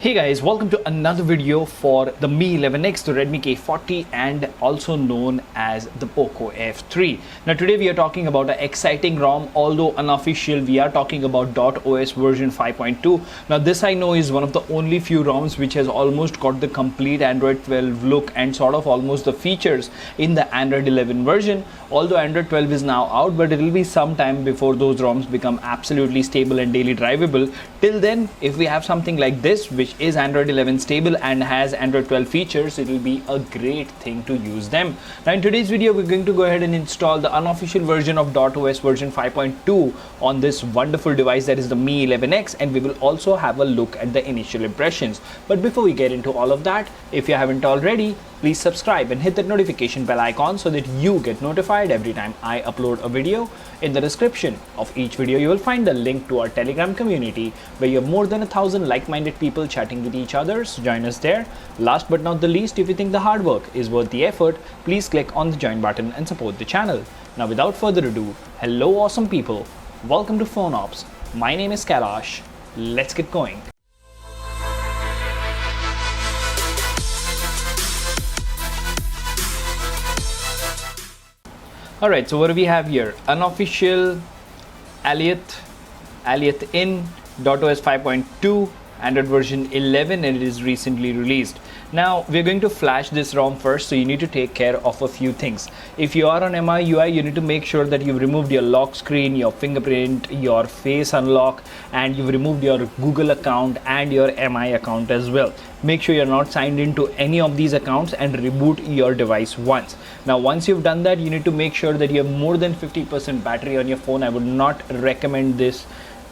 Hey guys, welcome to another video for the Mi 11X, the Redmi K40 and also known as the Poco F3. Now today we are talking about an exciting ROM, although unofficial. We are talking about dotos version 5.2. Now this I know is one of the only few ROMs which has almost got the complete Android 12 look and sort of almost the features in the Android 11 version. Although Android 12 is now out, but it will be some time before those ROMs become absolutely stable and daily drivable. Till then, if we have something like this which is Android 11 stable and has Android 12 features, it will be a great thing to use them. Now in today's video we're going to go ahead and install the unofficial version of dotos version 5.2 on this wonderful device, that is the Mi 11X, and we will also have a look at the initial impressions. But before we get into all of that, if you haven't already, please subscribe and hit that notification bell icon so that you get notified every time I upload a video. In the description of each video you will find the link to our Telegram community where you have more than 1,000 like-minded people chatting with each other, so join us there. Last but not the least, if you think the hard work is worth the effort, please click on the join button and support the channel. Now without further ado, hello awesome people, welcome to PhoneOps. My name is Kailash. Let's get going. Alright, so what do we have here? Unofficial Aliath in dotos 5.2 Android version 11, and it is recently released. Now we're going to flash this ROM first, so you need to take care of a few things. If you are on MIUI, you need to make sure that you've removed your lock screen, your fingerprint, your face unlock, and you've removed your Google account and your MI account as well. Make sure you're not signed into any of these accounts and reboot your device once. Now once you've done that, you need to make sure that you have more than 50% battery on your phone. I would not recommend this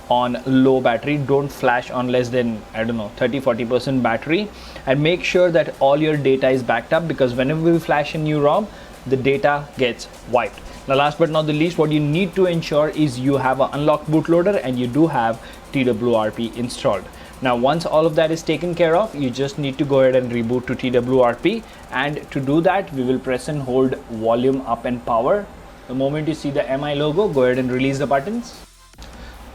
on low battery. Don't flash on less than, I don't know, 30-40% battery, and make sure that all your data is backed up, because whenever we flash a new ROM, the data gets wiped. Now last but not the least, what you need to ensure is you have an unlocked bootloader and you do have TWRP installed. Now once all of that is taken care of, you just need to go ahead and reboot to TWRP, and to do that we will press and hold volume up and power. The moment you see the MI logo, go ahead and release the buttons.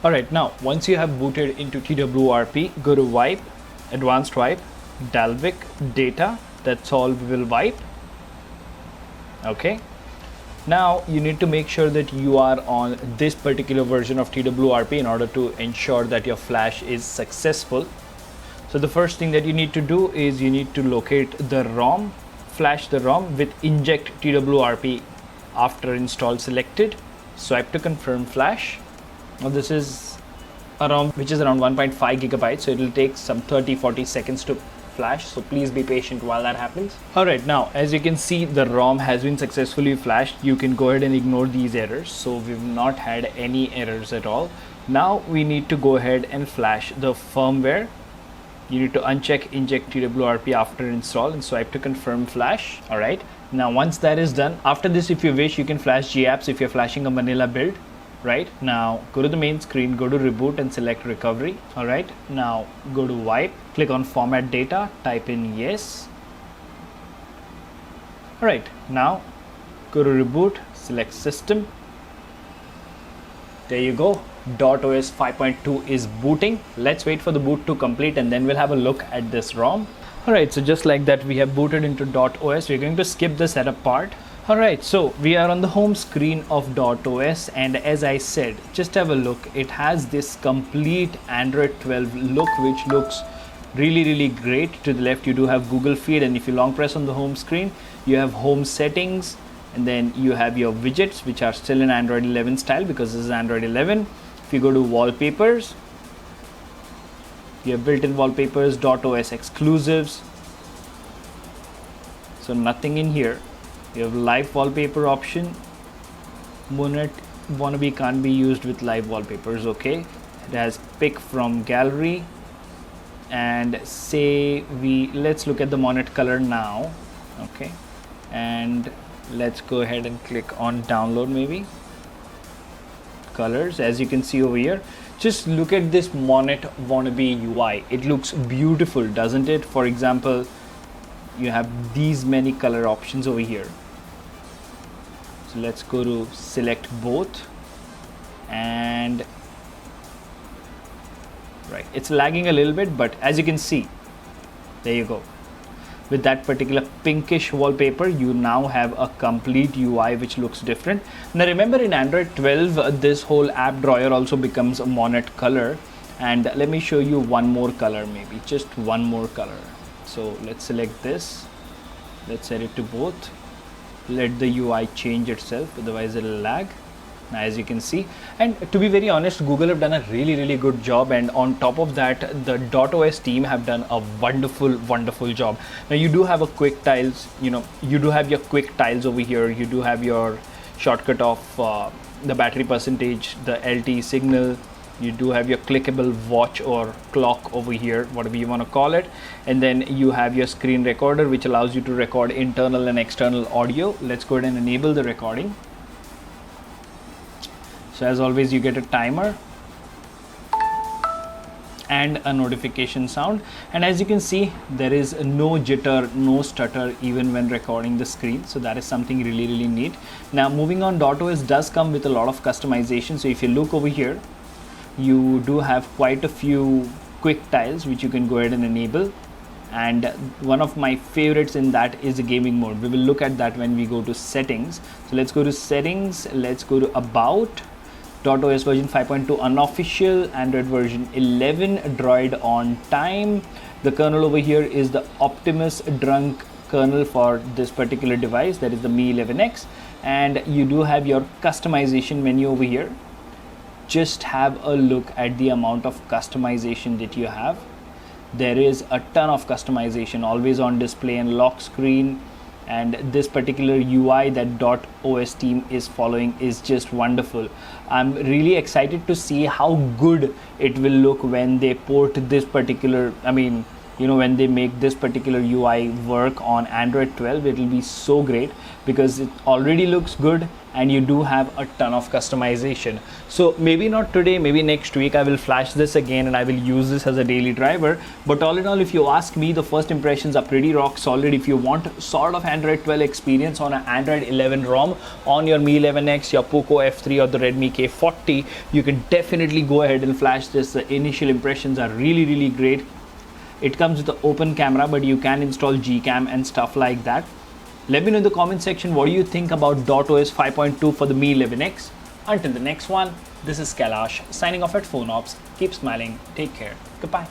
Alright, now once you have booted into TWRP, go to wipe, advanced wipe, Dalvik, data, that's all we will wipe. Okay, now you need to make sure that you are on this particular version of TWRP in order to ensure that your flash is successful. So the first thing that you need to do is you need to locate the ROM, flash the ROM with inject TWRP after install selected, swipe to confirm flash. Now this is a ROM which is around 1.5 gigabytes, so it will take some 30-40 seconds to flash, so please be patient while that happens. Alright, now as you can see, the ROM has been successfully flashed. You can go ahead and ignore these errors, so we've not had any errors at all. Now we need to go ahead and flash the firmware. You need to uncheck inject TWRP after install and swipe to confirm flash. Alright, now once that is done, after this, if you wish, you can flash GApps if you're flashing a vanilla build. Right, now go to the main screen, go to reboot and select recovery. Alright, now go to wipe, click on format data, type in yes. Alright, now go to reboot, select system. There you go, dotos 5.2 is booting. Let's wait for the boot to complete and then we'll have a look at this ROM. Alright, so just like that we have booted into dotos. We're going to skip the setup part. Alright, so we are on the home screen of dotos, and as I said, just have a look. It has this complete Android 12 look which looks really great. To the left you do have Google Feed, and if you long press on the home screen you have home settings, and then you have your widgets which are still in Android 11 style because this is Android 11. If you go to wallpapers, you have built-in wallpapers, dotos exclusives, so nothing in here. You have live wallpaper option. Monet wannabe can't be used with live wallpapers. Okay, it has pick from gallery, and say let's look at the Monet color now. Okay, and let's go ahead and click on download maybe colors. As you can see over here, just look at this Monet wannabe UI. It looks beautiful, doesn't it? For example, you have these many color options over here. So let's go to select both, and right, it's lagging a little bit, but as you can see, There you go. With that particular pinkish wallpaper, you now have a complete UI which looks different. Now remember, in Android 12, this whole app drawer also becomes a monet color. And let me show you one more color, maybe just one more color. So let's select this. Let's set it to both. Let the UI change itself, otherwise it'll lag. Now, as you can see, and to be very honest, Google have done a really good job, and on top of that, the dotos team have done a wonderful job. Now you do have a quick tiles, you do have your quick tiles over here, you do have your shortcut of the battery percentage, the LTE signal, you do have your clickable watch or clock over here, whatever you want to call it, and then you have your screen recorder which allows you to record internal and external audio. Let's go ahead and enable the recording. So as always, you get a timer and a notification sound, and as you can see, there is no jitter, no stutter even when recording the screen. So that is something really neat. Now moving on, dotos does come with a lot of customization. So if you look over here, you do have quite a few quick tiles which you can go ahead and enable, and one of my favorites in that is the gaming mode. We will look at that when we go to settings. So let's go to settings, let's go to about, dotos version 5.2 unofficial, Android version 11, Droid on time. The kernel over here is the Optimus Drunk kernel for this particular device, that is the Mi 11X, and you do have your customization menu over here. Just have a look at the amount of customization that you have. There is a ton of customization, always on display and lock screen, and this particular UI that .os team is following is just wonderful. I'm really excited to see how good it will look when they port this particular, when they make this particular UI work on Android 12. It will be so great because it already looks good and you do have a ton of customization. So maybe not today, maybe next week I will flash this again and I will use this as a daily driver. But all in all, if you ask me, the first impressions are pretty rock solid. If you want sort of Android 12 experience on an Android 11 ROM on your Mi 11X, your Poco F3 or the Redmi K40, you can definitely go ahead and flash this. The initial impressions are really great. It comes with the open camera, but you can install Gcam and stuff like that. Let me know in the comment section what do you think about dotos 5.2 for the Mi 11X. Until the next one, this is Kailash signing off at PhoneOps. Keep smiling, take care, goodbye.